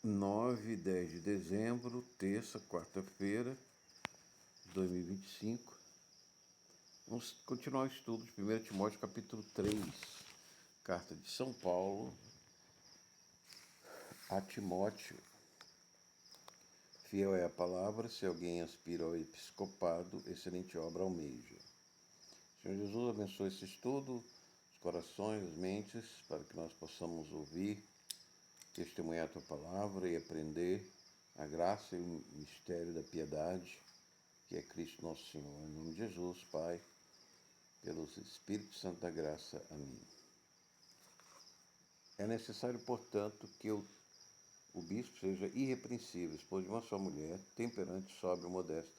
9 e 10 de dezembro, terça, quarta-feira de 2025. Vamos continuar o estudo de 1 Timóteo capítulo 3, carta de São Paulo a Timóteo. Fiel é a palavra, se alguém aspira ao episcopado, excelente obra almeja. Senhor Jesus, abençoe esse estudo, os corações, as mentes, para que nós possamos ouvir, testemunhar a Tua palavra e aprender a graça e o mistério da piedade, que é Cristo nosso Senhor. Em nome de Jesus, Pai, pelo Espírito Santo da graça. Amém. É necessário, portanto, que o bispo seja irrepreensível, esposo de uma só mulher, temperante, sóbrio, modesto,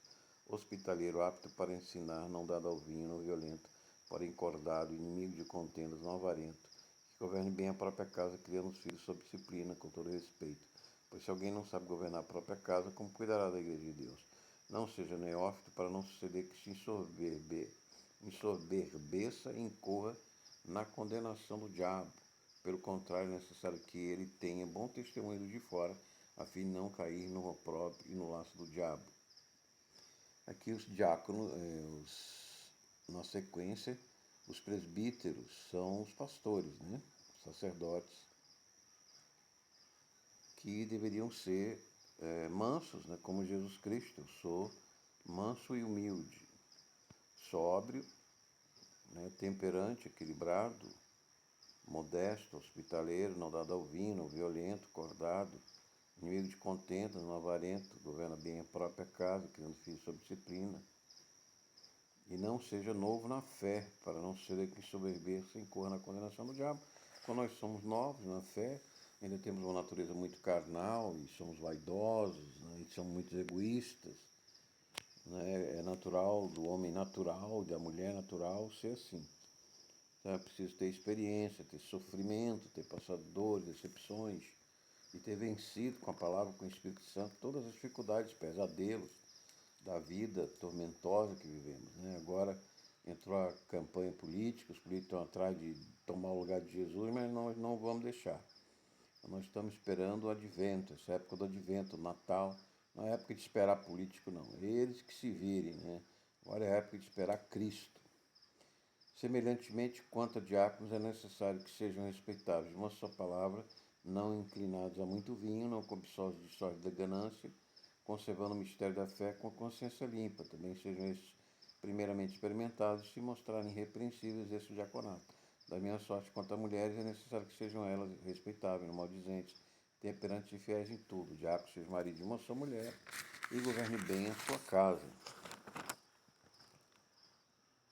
hospitaleiro, apto para ensinar, não dado ao vinho, não violento, porém encordado, inimigo de contendas, não avarento, que governe bem a própria casa, criando os filhos sob disciplina, com todo respeito. Pois se alguém não sabe governar a própria casa, como cuidará da igreja de Deus? Não seja neófito, para não suceder que se ensoberbeça e incorra na condenação do diabo. Pelo contrário, é necessário que ele tenha bom testemunho do de fora, a fim de não cair no opróbrio e no laço do diabo. Aqui os diáconos, na sequência, os presbíteros são os pastores, né? Os sacerdotes, que deveriam ser mansos, né? Como Jesus Cristo. Eu sou manso e humilde, sóbrio, né? Temperante, equilibrado, modesto, hospitaleiro, não dado ao vinho, violento, cordado, inimigo de contendas, não avarento, governa bem a própria casa, criando filhos sob disciplina. E não seja novo na fé, para não ser que soberbeça e incorra na condenação do diabo. Quando nós somos novos na fé, ainda temos uma natureza muito carnal e somos vaidosos, né, e somos muito egoístas. Né, é natural do homem natural, da mulher natural ser assim. Então é preciso ter experiência, ter sofrimento, ter passado dores, decepções e ter vencido com a palavra, com o Espírito Santo, todas as dificuldades, pesadelos da vida tormentosa que vivemos. Né? Agora entrou a campanha política, os políticos estão atrás de tomar o lugar de Jesus, mas nós não vamos deixar. Nós estamos esperando o advento, essa época do advento, o Natal. Não é época de esperar político, não. Eles que se virem, né? Agora é a época de esperar Cristo. Semelhantemente, quanto a diáconos, é necessário que sejam respeitados de uma só palavra, não inclinados a muito vinho, não cobiçosos de sorte da ganância, conservando o mistério da fé com a consciência limpa. Também sejam estes primeiramente experimentados e se mostrarem irrepreensíveis esse diaconato. Da minha sorte, quanto a mulheres, é necessário que sejam elas respeitáveis, não maldizentes, temperantes e fiéis em tudo. O diácono seja marido de uma só mulher e governe bem a sua casa,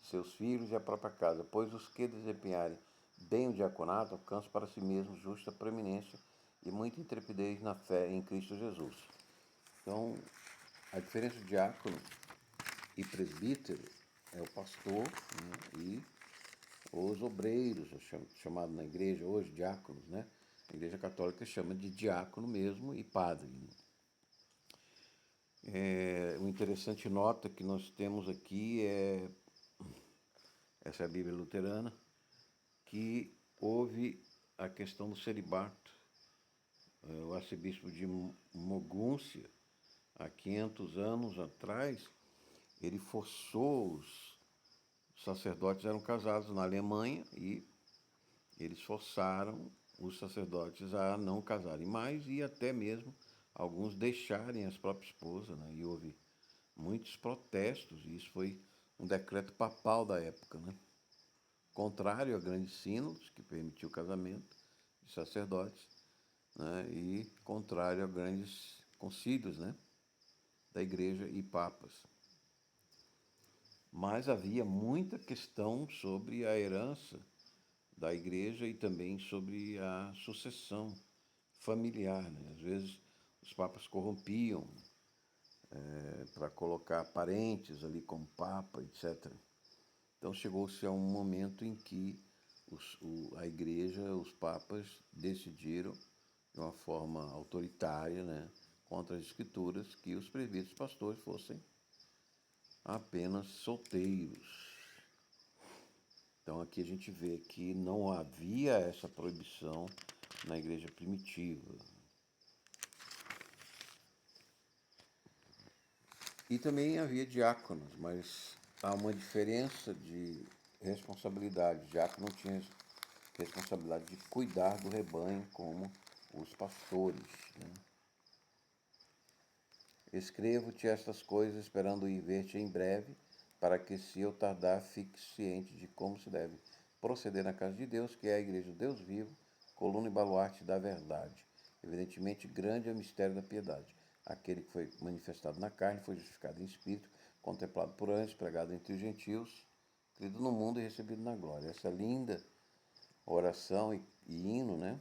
seus filhos e a própria casa, pois os que desempenharem bem o diaconato alcançam para si mesmos justa preeminência e muita intrepidez na fé em Cristo Jesus. Então, a diferença de diácono e presbítero é o pastor, né, e os obreiros, chamado na igreja hoje diáconos, né? A igreja católica chama de diácono mesmo e padre. Né? Uma interessante nota que nós temos aqui essa é a Bíblia luterana, que houve a questão do celibato. O arcebispo de Mogúncia, há 500 anos atrás, ele forçou os sacerdotes, eram casados na Alemanha, e eles forçaram os sacerdotes a não casarem mais e até mesmo alguns deixarem as próprias esposas, né? E houve muitos protestos, e isso foi um decreto papal da época, né? Contrário a grandes sínodos, que permitiu o casamento de sacerdotes, né? E contrário a grandes concílios, né? Da igreja e papas. Mas havia muita questão sobre a herança da igreja e também sobre a sucessão familiar. Né? Às vezes os papas corrompiam para colocar parentes ali como papa, etc. Então chegou-se a um momento em que a igreja, os papas decidiram de uma forma autoritária, né, contra as escrituras, que os presbíteros pastores fossem apenas solteiros. Então aqui a gente vê que não havia essa proibição na igreja primitiva. E também havia diáconos, mas há uma diferença de responsabilidade. Diácono tinha responsabilidade de cuidar do rebanho como os pastores, né? Escrevo-te estas coisas, esperando ir ver-te em breve, para que, se eu tardar, fique ciente de como se deve proceder na casa de Deus, que é a igreja do Deus vivo, coluna e baluarte da verdade. Evidentemente, grande é o mistério da piedade. Aquele que foi manifestado na carne, foi justificado em espírito, contemplado por anjos, pregado entre os gentios, crido no mundo e recebido na glória. Essa linda oração e hino, né,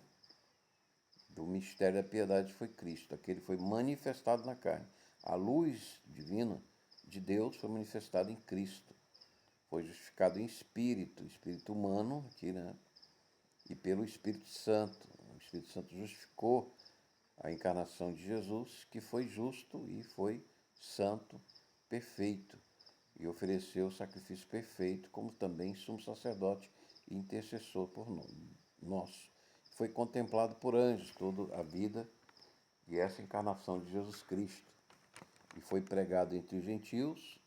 do mistério da piedade foi Cristo. Aquele foi manifestado na carne. A luz divina de Deus foi manifestada em Cristo. Foi justificado em espírito, espírito humano aqui, né? E pelo Espírito Santo. O Espírito Santo justificou a encarnação de Jesus, que foi justo e foi santo, perfeito, e ofereceu o sacrifício perfeito, como também sumo sacerdote e intercessor por nós. Foi contemplado por anjos toda a vida e essa encarnação de Jesus Cristo. E foi pregado entre os gentios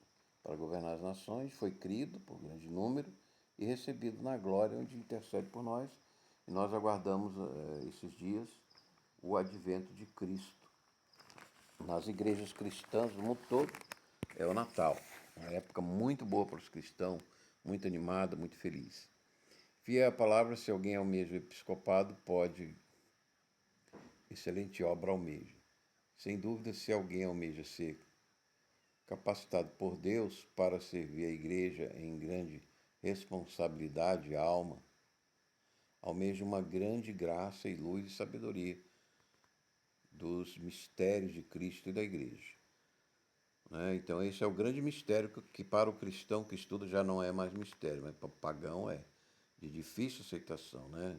para governar as nações, foi crido por grande número e recebido na glória, onde intercede por nós. E nós aguardamos esses dias o advento de Cristo. Nas igrejas cristãs do mundo todo é o Natal, uma época muito boa para os cristãos, muito animada, muito feliz. Fiel à palavra, se alguém almeja o episcopado, pode, excelente obra almeja. Sem dúvida, se alguém almeja ser capacitado por Deus para servir a igreja em grande responsabilidade, alma, almeja uma grande graça e luz e sabedoria dos mistérios de Cristo e da igreja. Então, esse é o grande mistério que para o cristão que estuda já não é mais mistério, mas para o pagão é de difícil aceitação, né?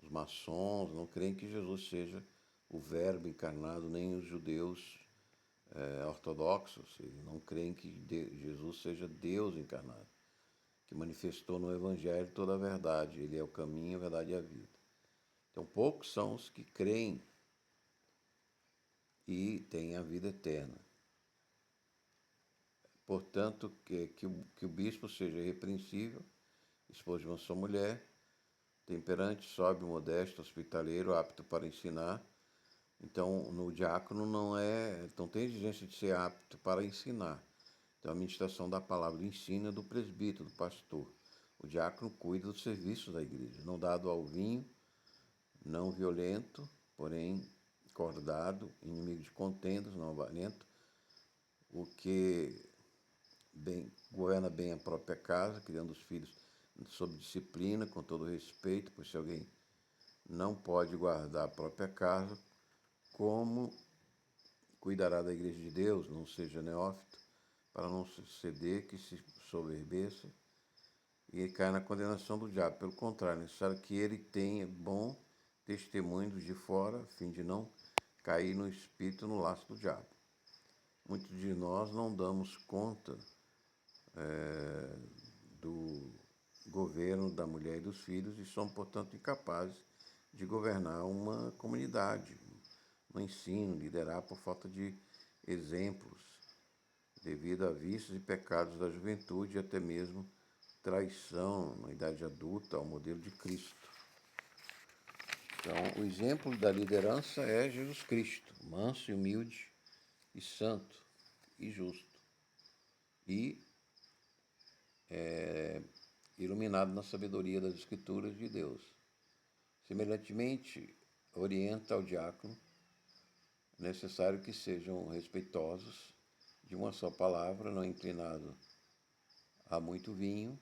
Os maçons não creem que Jesus seja o Verbo encarnado, nem os judeus ortodoxos, eles não creem que Jesus seja Deus encarnado, que manifestou no Evangelho toda a verdade. Ele é o caminho, a verdade e a vida. Então, poucos são os que creem e têm a vida eterna. Portanto, que o bispo seja irrepreensível, esposo de uma só mulher, temperante, sóbrio, modesto, hospitaleiro, apto para ensinar. Então, no diácono não tem exigência de ser apto para ensinar. Então, a ministração da palavra de ensino é do presbítero, do pastor. O diácono cuida do serviço da igreja, não dado ao vinho, não violento, porém cordado, inimigo de contendas, não avarento, o que governa bem a própria casa, criando os filhos sob disciplina, com todo respeito, pois se alguém não pode guardar a própria casa, como cuidará da igreja de Deus? Não seja neófito, para não ceder que se soberbeça e caia na condenação do diabo. Pelo contrário, é necessário que ele tenha bom testemunho dos de fora, a fim de não cair no espírito, no laço do diabo. Muitos de nós não damos conta do governo da mulher e dos filhos e são, portanto, incapazes de governar uma comunidade, no ensino, liderar por falta de exemplos, devido a vícios e pecados da juventude e até mesmo traição na idade adulta ao modelo de Cristo. Então, o exemplo da liderança é Jesus Cristo, manso e humilde e santo e justo e iluminado na sabedoria das Escrituras de Deus. Semelhantemente, orienta ao diácono necessário que sejam respeitosos de uma só palavra, não inclinado a muito vinho,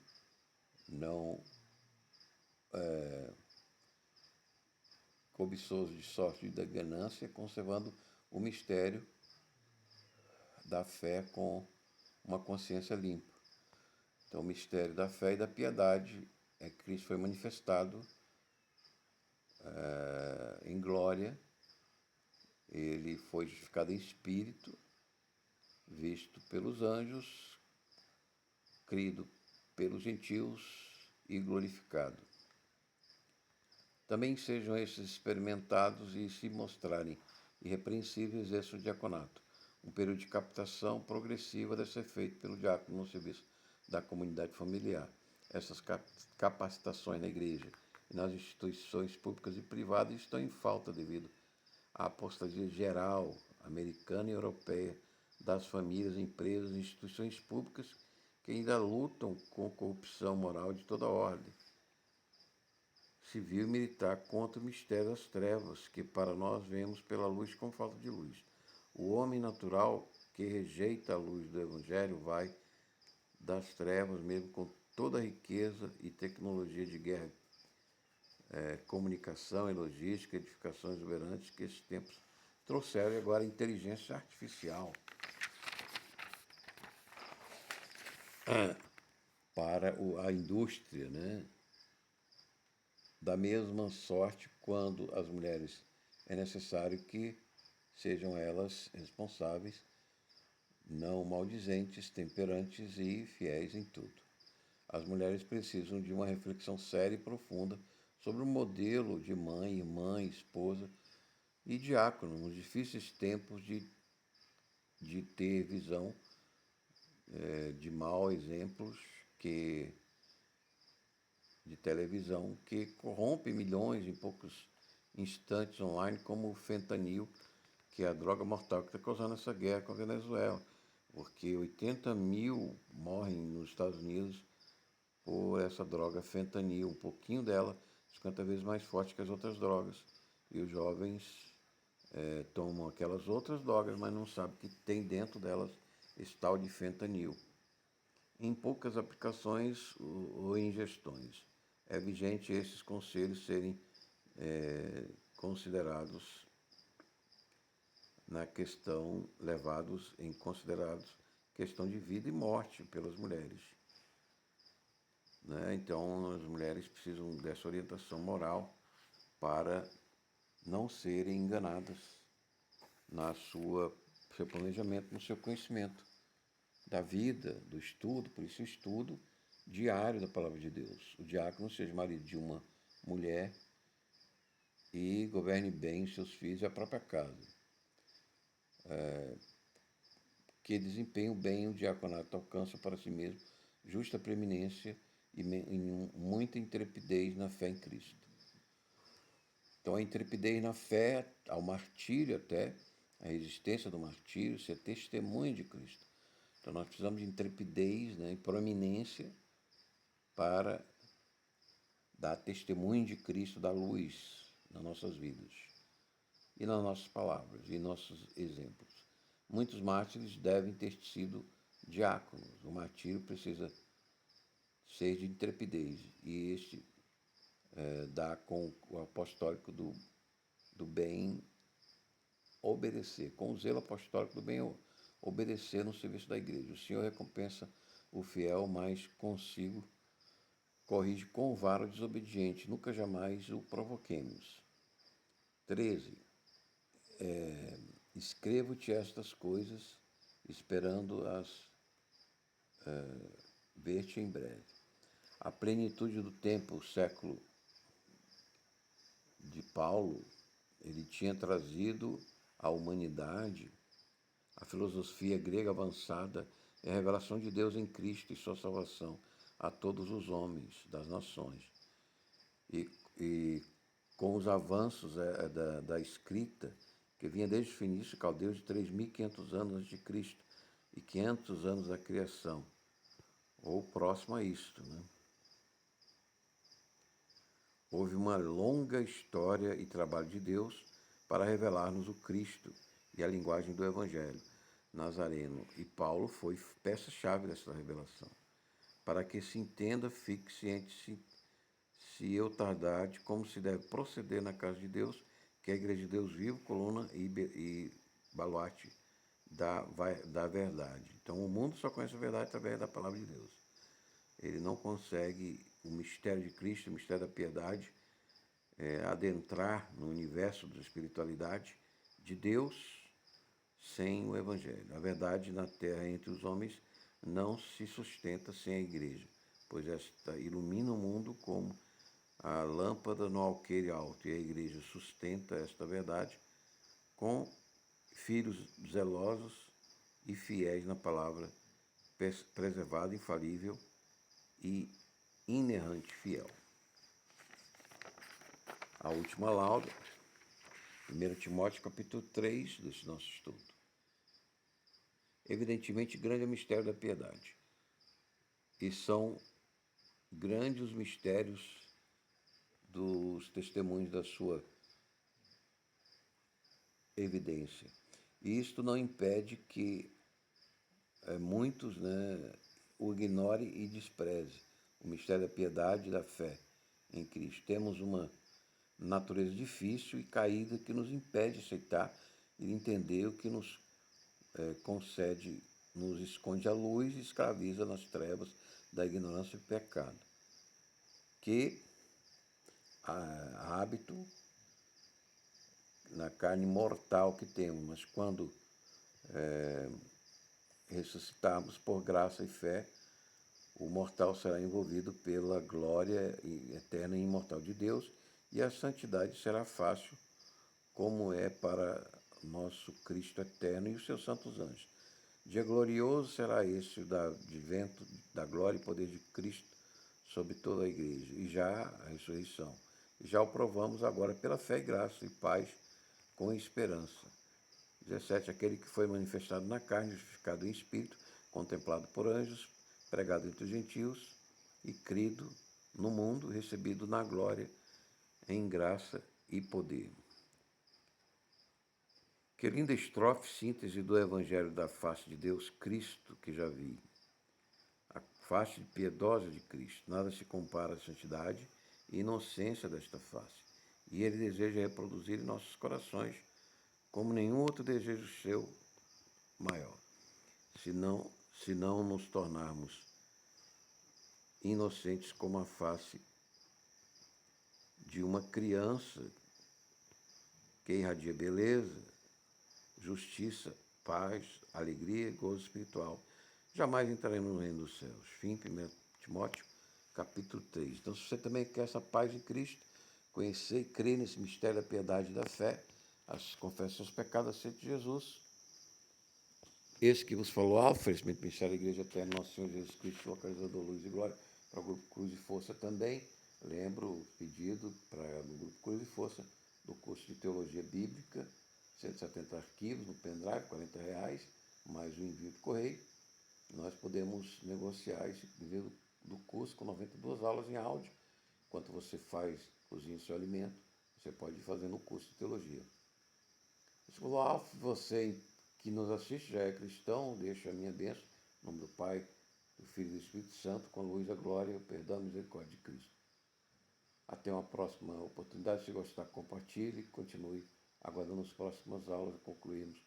não cobiçoso de sorte e da ganância, conservando o mistério da fé com uma consciência limpa. Então, o mistério da fé e da piedade é que Cristo foi manifestado em glória. Ele foi justificado em espírito, visto pelos anjos, crido pelos gentios e glorificado. Também sejam estes experimentados e se mostrarem irrepreensíveis, exerçam o diaconato. Um período de captação progressiva deve ser feito pelo diácono no serviço da comunidade familiar. Essas capacitações na igreja e nas instituições públicas e privadas estão em falta devido à apostasia geral, americana e europeia, das famílias, empresas e instituições públicas que ainda lutam com corrupção moral de toda ordem, civil e militar, contra o mistério das trevas, que para nós vemos pela luz com falta de luz. O homem natural que rejeita a luz do Evangelho vai das trevas, mesmo com toda a riqueza e tecnologia de guerra, comunicação e logística, edificações exuberantes que esses tempos trouxeram, e agora a inteligência artificial para a indústria, né? Da mesma sorte, quando as mulheres é necessário que sejam elas responsáveis, não maldizentes, temperantes e fiéis em tudo. As mulheres precisam de uma reflexão séria e profunda sobre o modelo de mãe, irmã, esposa e diácono nos difíceis tempos de ter visão de maus exemplos de televisão que corrompe milhões em poucos instantes online, como o fentanil, que é a droga mortal que está causando essa guerra com a Venezuela, porque 80 mil morrem nos Estados Unidos por essa droga fentanil, um pouquinho dela, 50 vezes mais forte que as outras drogas, e os jovens tomam aquelas outras drogas, mas não sabem que tem dentro delas esse tal de fentanil. Em poucas aplicações ou ingestões, é vigente esses conselhos serem considerados na questão, levados em considerados questão de vida e morte pelas mulheres. Né? Então, as mulheres precisam dessa orientação moral para não serem enganadas no seu planejamento, no seu conhecimento da vida, do estudo, por isso o estudo diário da Palavra de Deus. O diácono seja marido de uma mulher e governe bem os seus filhos e a própria casa. Que desempenhe bem o diaconato alcança para si mesmo justa preeminência e muita intrepidez na fé em Cristo. Então, a intrepidez na fé, ao martírio até, a resistência do martírio, ser testemunha de Cristo. Então, nós precisamos de intrepidez, né, e proeminência para dar testemunho de Cristo, da luz nas nossas vidas e nas nossas palavras e nossos exemplos. Muitos mártires devem ter sido diáconos. O martírio precisa ser de intrepidez, e este dá com o apostólico do bem obedecer, com o zelo apostólico do bem obedecer no serviço da igreja. O Senhor recompensa o fiel, mas consigo corrige com vara o desobediente. Nunca jamais o provoquemos. 13. Escrevo-te estas coisas, esperando-as ver-te em breve. A plenitude do tempo, o século de Paulo, ele tinha trazido à humanidade a filosofia grega avançada e a revelação de Deus em Cristo e sua salvação a todos os homens das nações. E com os avanços da escrita, que vinha desde o início caldeu de 3.500 anos antes de Cristo e 500 anos da criação, ou próximo a isto, né? Houve uma longa história e trabalho de Deus para revelar-nos o Cristo e a linguagem do Evangelho nazareno, e Paulo foi peça-chave dessa revelação. Para que se entenda, fique ciente, se eu tardar, de como se deve proceder na casa de Deus, que é a igreja de Deus vivo, coluna e baluarte da verdade. Então, o mundo só conhece a verdade através da palavra de Deus. Ele não consegue o mistério de Cristo, o mistério da piedade, adentrar no universo da espiritualidade de Deus sem o Evangelho. A verdade na terra entre os homens não se sustenta sem a igreja, pois esta ilumina o mundo como a lâmpada no alqueire alto, e a igreja sustenta esta verdade com filhos zelosos e fiéis na palavra preservada, infalível e inerrante fiel. A última lauda, 1 Timóteo capítulo 3 desse nosso estudo. Evidentemente, grande é o mistério da piedade. E são grandes os mistérios dos testemunhos da sua evidência. E isto não impede que muitos o ignorem e despreze o mistério da piedade e da fé em Cristo. Temos uma natureza difícil e caída que nos impede de aceitar e entender o que nos concede, nos esconde a luz e escraviza nas trevas da ignorância e pecado. Que hábito na carne mortal que temos, mas quando ressuscitarmos por graça e fé, o mortal será envolvido pela glória eterna e imortal de Deus, e a santidade será fácil, como é para nosso Cristo eterno e os seus santos anjos. Dia glorioso será esse do advento da glória e poder de Cristo sobre toda a igreja, e já a ressurreição. E já o provamos agora pela fé e graça e paz com esperança. 17. Aquele que foi manifestado na carne, justificado em espírito, contemplado por anjos, pregado entre os gentios e crido no mundo, recebido na glória, em graça e poder. Que linda estrofe, síntese do Evangelho da face de Deus, Cristo, que já vi. A face piedosa de Cristo. Nada se compara à santidade e inocência desta face. E Ele deseja reproduzir em nossos corações, como nenhum outro desejo seu maior, se não nos tornarmos inocentes como a face de uma criança que irradia beleza, justiça, paz, alegria e gozo espiritual. Jamais entraremos no reino dos céus. Fim, 1 Timóteo, capítulo 3. Então, se você também quer essa paz em Cristo, conhecer e crer nesse mistério da piedade e da fé, confessa seus pecados, aceite Jesus. Esse que vos falou, oferecimento do Ministério da Igreja Eterna, Nosso Senhor Jesus Cristo, localizador Luz e Glória, para o Grupo Cruz e Força também. Lembro o pedido para o Grupo Cruz e Força do curso de Teologia Bíblica, 170 arquivos no pendrive, R$40, mais o envio de correio. Nós podemos negociar esse envio do curso com 92 aulas em áudio. Enquanto você cozinha o seu alimento, você pode ir fazendo o curso de Teologia. Se você que nos assiste já é cristão, deixa a minha bênção, em nome do Pai, do Filho e do Espírito Santo, com a luz, a glória, o perdão e a misericórdia de Cristo. Até uma próxima oportunidade. Se gostar, compartilhe e continue aguardando as próximas aulas, concluirmos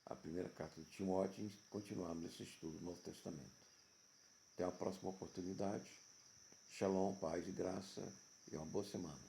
a primeira carta de Timóteo e continuarmos esse estudo do Novo Testamento. Até a próxima oportunidade. Shalom, paz e graça e uma boa semana.